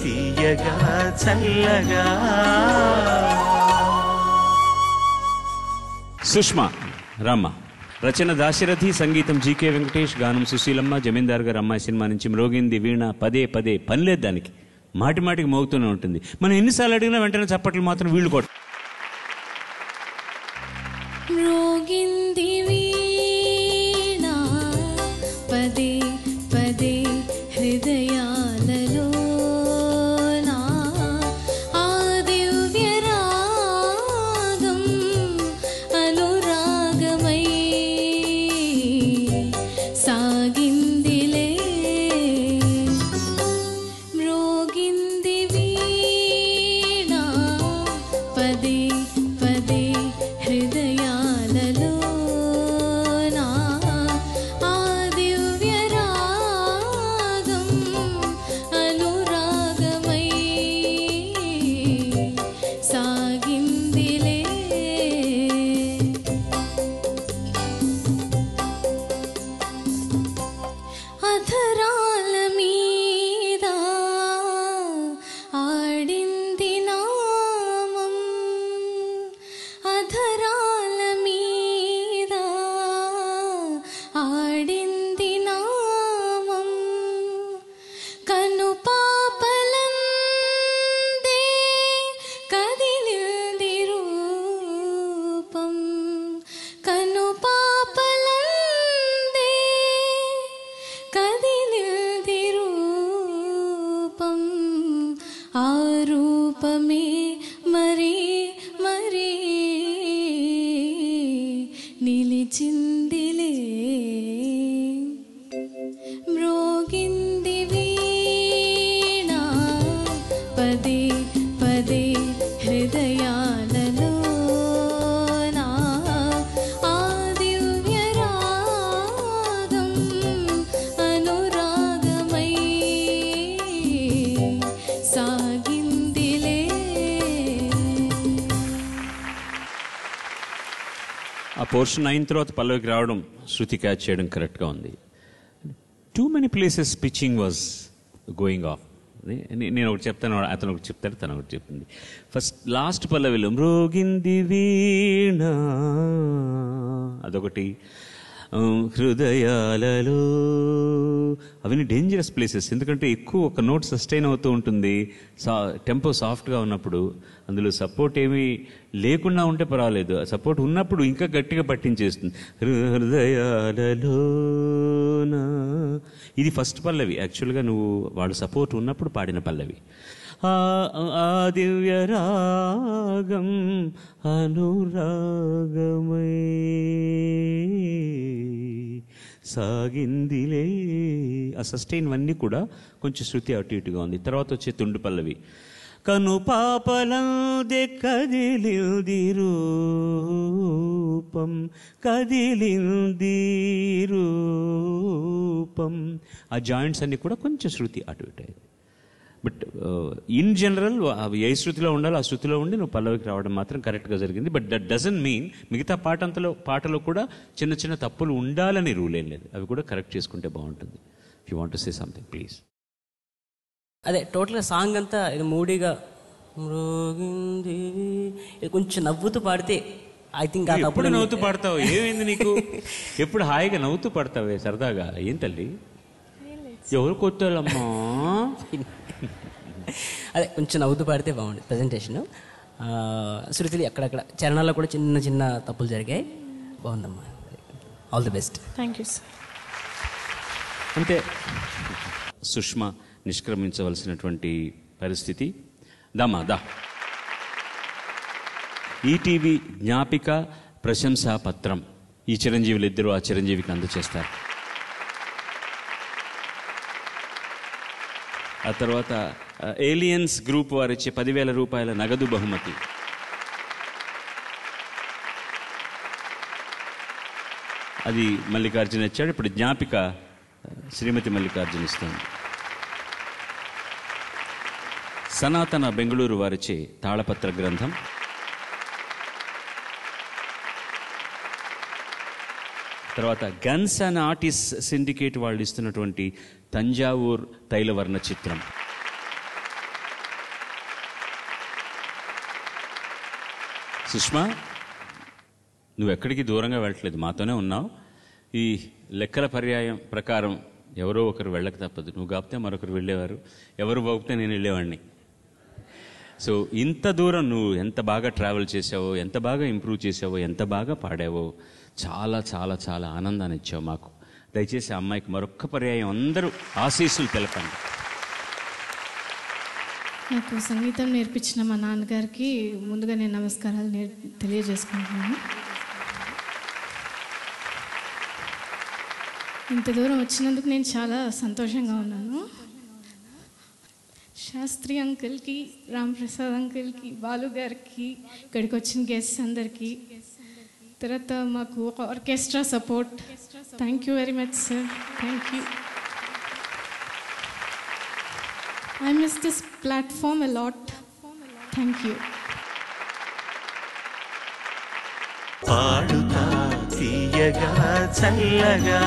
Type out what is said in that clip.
తీయగా చల్లగా. సుష్మా రామ్మ, రచన దాశరథి, సంగీతం జీకే వెంకటేష్, గానం సుశీలమ్మ. జమీందార్ గారు అమ్మాయి సినిమా నుంచి మ్రోగింది వీణ పదే పదే, పనిలేదు దానికి, మాటి మాటికి మోగుతూనే ఉంటుంది. మనం ఎన్నిసార్లు అడిగినా వెంటనే చప్పట్లు మాత్రం వీళ్ళు కొట్ట. మ్రోగింది వీణ పదే పదే హృదయాలలో, నిలిచిందిలే. మ్రోగింది వీణ పదే పదే హృదయాలలో, ఆ దివ్య రాగం అనురాగమై సాగిందిలే. ఆ పోర్షన్ అయిన తర్వాత పల్లవికి రావడం, శృతి క్యాచ్ చేయడం కరెక్ట్గా ఉంది. Too many places pitching was going of. నేను ఒకటి చెప్తాను, అతను ఒకటి చెప్తాడు, తను ఒకటి చెప్తుంది. ఫస్ట్ లాస్ట్ పల్లవిలో మ్రోగింది వీణ అదొకటి, హృదయాలలో, అవన్నీ డేంజరస్ ప్లేసెస్. ఎందుకంటే ఎక్కువ ఒక నోట్ సస్టైన్ అవుతూ ఉంటుంది, టెంపో సాఫ్ట్గా ఉన్నప్పుడు. అందులో సపోర్ట్ ఏమీ లేకుండా ఉంటే పర్వాలేదు, సపోర్ట్ ఉన్నప్పుడు ఇంకా గట్టిగా పట్టించేస్తుంది. హృదయాలలో, ఇది ఫస్ట్ పల్లవి. యాక్చువల్గా నువ్వు వాళ్ళు సపోర్ట్ ఉన్నప్పుడు పాడిన పల్లవి. ఆ దివ్య రాగం అనురాగమై సాగిందిలే. ఆ సస్టైన్ అన్నీ కూడా కొంచెం శృతి అటు ఇటుగా ఉంది. తర్వాత వచ్చే తుండు పల్లవి. కను పాపలందే కదిలింది రూపం, కదిలింది రూపం. ఆ జాయింట్స్ అన్నీ కూడా కొంచెం శృతి అటు ఇటు అయింది. బట్ ఇన్ జనరల్ అవి ఏ శృతిలో ఉండాలో ఆ శృతిలో ఉండి నువ్వు పల్లవికి రావడం మాత్రం కరెక్ట్గా జరిగింది. బట్ దట్ డజంట్ మీన్ మిగతా పాటలో కూడా చిన్న చిన్న తప్పులు ఉండాలని రూల్ ఏం లేదు, అవి కూడా కరెక్ట్ చేసుకుంటే బాగుంటుంది. If you want to say something please. అదే టోటల్గా సాంగ్ అంతా ఇది మూడీగా ఇది కొంచెం నవ్వుతూ పాడితే ఐ థింక్ ఎప్పుడు నవ్వుతూ పాడతావు? ఏమైంది నీకు? ఎప్పుడు హాయిగా నవ్వుతూ పాడతావే సరదాగా. ఏం తల్లి, ఎవరు కొట్టాలమ్మా? అదే కొంచెం నవ్వుతూ పాడితే బాగుంది ప్రజెంటేషన్. శృతిలు అక్కడక్కడ చరణాల్లో కూడా చిన్న చిన్న తప్పులు జరిగాయి. బాగుందమ్మా, all the best. Thank you sir. అంతే, సుష్మా నిష్క్రమించవలసినటువంటి పరిస్థితి. దామా దా. ఈటీవీ జ్ఞాపిక ప్రశంసా పత్రం ఈ చిరంజీవులు ఇద్దరు ఆ చిరంజీవికి అందజేస్తారు. ఆ తర్వాత ఏలియన్స్ గ్రూప్ వారు ఇచ్చే 10,000 రూపాయల నగదు బహుమతి. అది మల్లికార్జున ఇచ్చాడు. ఇప్పుడు జ్ఞాపిక శ్రీమతి మల్లికార్జున ఇస్తుంది. సనాతన బెంగళూరు వారిచే తాళపత్ర గ్రంథం. తర్వాత గన్స్ అండ్ ఆర్టిస్ట్ సిండికేట్ వాళ్ళు ఇస్తున్నటువంటి తంజావూర్ తైలవర్ణ చిత్రం. సుష్మా, నువ్వు ఎక్కడికి దూరంగా వెళ్ళట్లేదు, మాతోనే ఉన్నావు. ఈ లెక్కల పర్యాయం ప్రకారం ఎవరో ఒకరు వెళ్ళక తప్పదు. నువ్వు కాపితే మరొకరు వెళ్ళేవారు, ఎవరు పోగితే నేను వెళ్ళేవాడిని. సో ఇంత దూరం నువ్వు ఎంత బాగా ట్రావెల్ చేసావో, ఎంత బాగా ఇంప్రూవ్ చేసావో, ఎంత బాగా పాడావో, చాలా చాలా చాలా ఆనందాన్ని ఇచ్చావు మాకు. దయచేసి ఆ అమ్మాయికి మరొక్క పర్యాయం అందరూ ఆశీస్సులు తెలపండి. నాకు సంగీతం నేర్పించిన మా నాన్నగారికి ముందుగా నేను నమస్కారాలు తెలియజేసుకుంటున్నాను. ఇంత దూరం వచ్చినందుకు నేను చాలా సంతోషంగా ఉన్నాను. శాస్త్రి అంకుల్కి, రాంప్రసాద్ అంకుల్కి, బాలు గారికి, ఇక్కడికి వచ్చిన గెస్ట్స్ అందరికీ, తర్వాత మాకు orchestra support, thank you very much sir, thank you. I miss this platform a lot. Thank you. పాడుతా తీయగా చల్లగా